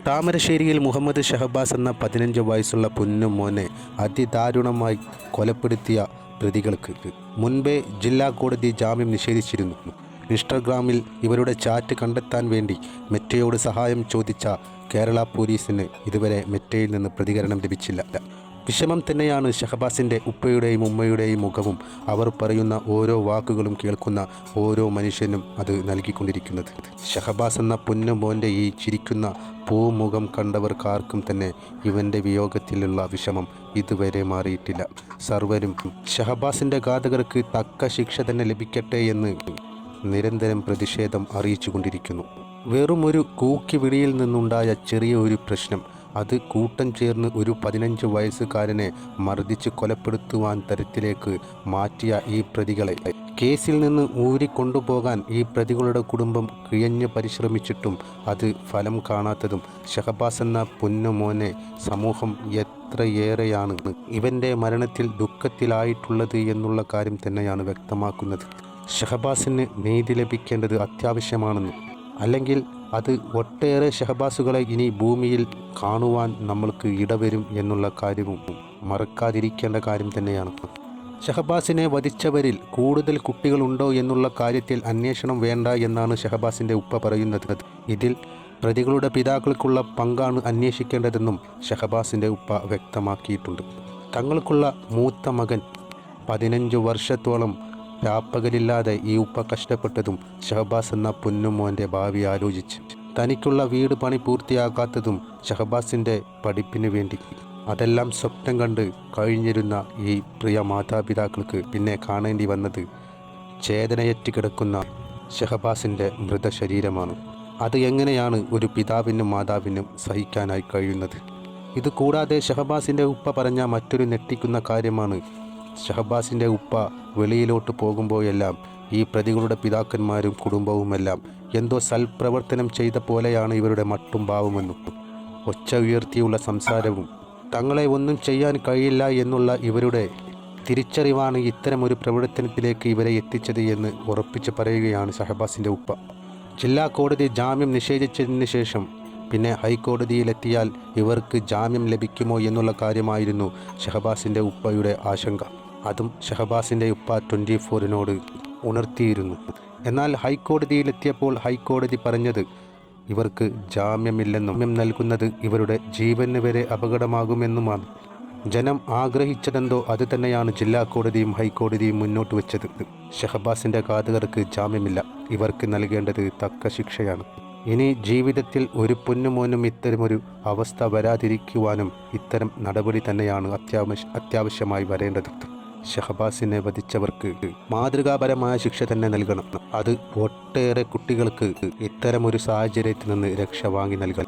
താമരശ്ശേരിയിൽ മുഹമ്മദ് ഷഹബാസ് എന്ന 15 വയസ്സുള്ള പൊന്നുമോനെ അതിദാരുണമായി കൊലപ്പെടുത്തിയ പ്രതികൾക്ക് മുൻപേ ജില്ലാ കോടതി ജാമ്യം നിഷേധിച്ചിരുന്നു. ഇൻസ്റ്റഗ്രാമിൽ ഇവരുടെ ചാറ്റ് കണ്ടെത്താൻ വേണ്ടി മെറ്റയോട് സഹായം ചോദിച്ച കേരള പോലീസിന് ഇതുവരെ മെറ്റയിൽ നിന്ന് പ്രതികരണം ലഭിച്ചില്ല. വിഷമം തന്നെയാണ് ഷഹബാസിൻ്റെ ഉപ്പയുടെയും ഉമ്മയുടെയും മുഖവും അവർ പറയുന്ന ഓരോ വാക്കുകളും കേൾക്കുന്ന ഓരോ മനുഷ്യനും അത് നൽകിക്കൊണ്ടിരിക്കുന്നത്. ഷഹബാസ് എന്ന പൊന്നുമോൻ്റെ ഈ ചിരിക്കുന്ന പൂമുഖം കണ്ടവർക്കാർക്കും തന്നെ ഇവൻ്റെ വിയോഗത്തിലുള്ള വിഷമം ഇതുവരെ മാറിയിട്ടില്ല. സർവരും ഷഹബാസിൻ്റെ ഘാതകർക്ക് തക്ക ശിക്ഷ തന്നെ ലഭിക്കട്ടെ എന്ന് നിരന്തരം പ്രതിഷേധം അറിയിച്ചുകൊണ്ടിരിക്കുന്നു. വെറും ഒരു കൂക്കി വിളിയിൽ നിന്നുണ്ടായ ചെറിയ ഒരു പ്രശ്നം അത് കൂട്ടം ചേർന്ന് ഒരു 15 വയസ്സുകാരനെ മർദ്ദിച്ച് കൊലപ്പെടുത്തുവാൻ തരത്തിലേക്ക് മാറ്റിയ ഈ പ്രതികളെ കേസിൽ നിന്ന് ഊരിക്കൊണ്ടുപോകാൻ ഈ പ്രതികളുടെ കുടുംബം കിഴഞ്ഞ് പരിശ്രമിച്ചിട്ടും അത് ഫലം കാണാത്തതും ഷഹബാസ് എന്ന പൊന്നുമോനെ സമൂഹം എത്രയേറെയാണ് ഇവൻ്റെ മരണത്തിൽ ദുഃഖത്തിലായിട്ടുള്ളത് എന്നുള്ള കാര്യം തന്നെയാണ് വ്യക്തമാക്കുന്നത്. ഷഹബാസിന് നീതി ലഭിക്കേണ്ടത് അത്യാവശ്യമാണെന്നും അല്ലെങ്കിൽ അത് ഒട്ടേറെ ഷഹബാസുകളെ ഇനി ഭൂമിയിൽ കാണുവാൻ നമ്മൾക്ക് ഇടവരും എന്നുള്ള കാര്യവും മറക്കാതിരിക്കേണ്ട കാര്യം തന്നെയാണ്. ഷഹബാസിനെ വധിച്ചവരിൽ കൂടുതൽ കുട്ടികളുണ്ടോ എന്നുള്ള കാര്യത്തിൽ അന്വേഷണം വേണ്ട എന്നാണ് ഷഹബാസിൻ്റെ ഉപ്പ പറയുന്നത്. ഇതിൽ പ്രതികളുടെ പിതാക്കൾക്കുള്ള പങ്കാണ് അന്വേഷിക്കേണ്ടതെന്നും ഷഹബാസിൻ്റെ ഉപ്പ വ്യക്തമാക്കിയിട്ടുണ്ട്. തങ്ങൾക്കുള്ള മൂത്ത മകൻ 15 വർഷത്തോളം രാപ്പകലില്ലാതെ ഈ ഉപ്പ കഷ്ടപ്പെട്ടതും ഷഹബാസ് എന്ന പൊന്നുമോൻ്റെ ഭാവി ആലോചിച്ച് തനിക്കുള്ള വീട് പണി പൂർത്തിയാക്കാത്തതും ഷഹബാസിൻ്റെ പഠിപ്പിന് വേണ്ടി അതെല്ലാം സ്വപ്നം കണ്ട് കഴിഞ്ഞിരുന്ന ഈ പ്രിയ മാതാപിതാക്കൾക്ക് പിന്നെ കാണേണ്ടി വന്നത് ചേതനയറ്റ് കിടക്കുന്ന ഷഹബാസിൻ്റെ മൃതശരീരമാണ്. അത് എങ്ങനെയാണ് ഒരു പിതാവിനും മാതാവിനും സഹിക്കാനായി കഴിയുന്നത്? ഇതുകൂടാതെ ഷഹബാസിൻ്റെ ഉപ്പ പറഞ്ഞ മറ്റൊരു ഞെട്ടിക്കുന്ന കാര്യമാണ് ഷഹബാസിൻ്റെ ഉപ്പ വെളിയിലോട്ട് പോകുമ്പോഴെല്ലാം ഈ പ്രതികളുടെ പിതാക്കന്മാരും കുടുംബവുമെല്ലാം എന്തോ സൽപ്രവർത്തനം ചെയ്ത പോലെയാണ് ഇവരുടെ മട്ടും ഭാവമെന്നും ഒച്ച ഉയർത്തിയുള്ള സംസാരവും തങ്ങളെ ഒന്നും ചെയ്യാൻ കഴിയില്ല എന്നുള്ള ഇവരുടെ തിരിച്ചറിവാണ് ഇത്തരമൊരു പ്രവർത്തനത്തിലേക്ക് ഇവരെ എത്തിച്ചത് എന്ന് ഉറപ്പിച്ച് പറയുകയാണ് ഷഹബാസിൻ്റെ ഉപ്പ. ജില്ലാ കോടതി ജാമ്യം നിഷേധിച്ചതിന് ശേഷം പിന്നെ ഹൈക്കോടതിയിലെത്തിയാൽ ഇവർക്ക് ജാമ്യം ലഭിക്കുമോ എന്നുള്ള കാര്യമായിരുന്നു ഷഹബാസിൻ്റെ ഉപ്പയുടെ ആശങ്ക. അതും ഷഹബാസിൻ്റെ ഉപ്പ 24-നോട് ഉണർത്തിയിരുന്നു. എന്നാൽ ഹൈക്കോടതിയിലെത്തിയപ്പോൾ ഹൈക്കോടതി പറഞ്ഞത് ഇവർക്ക് ജാമ്യമില്ലെന്നും ജാമ്യം നൽകുന്നത് ഇവരുടെ ജീവന് വരെ അപകടമാകുമെന്നുമാണ്. ജനം ആഗ്രഹിച്ചതെന്തോ അത് തന്നെയാണ് ജില്ലാ കോടതിയും ഹൈക്കോടതിയും മുന്നോട്ട് വെച്ചത്. ഷഹബാസിൻ്റെ ഘാതകർക്ക് ജാമ്യമില്ല, ഇവർക്ക് നൽകേണ്ടത് തക്ക ശിക്ഷയാണ്. ഇനി ജീവിതത്തിൽ ഒരു പൊന്നുമോനും ഇത്തരമൊരു അവസ്ഥ വരാതിരിക്കുവാനും ഇത്തരം നടപടി തന്നെയാണ് അത്യാവശ്യമായി വരേണ്ടത്. ഷഹബാസിനെ വധിച്ചവർക്ക് മാതൃകാപരമായ ശിക്ഷ തന്നെ നൽകണം. അത് ഒട്ടേറെ കുട്ടികൾക്ക് ഇത്തരമൊരു സാഹചര്യത്തിൽ നിന്ന് രക്ഷ വാങ്ങി നൽകണം.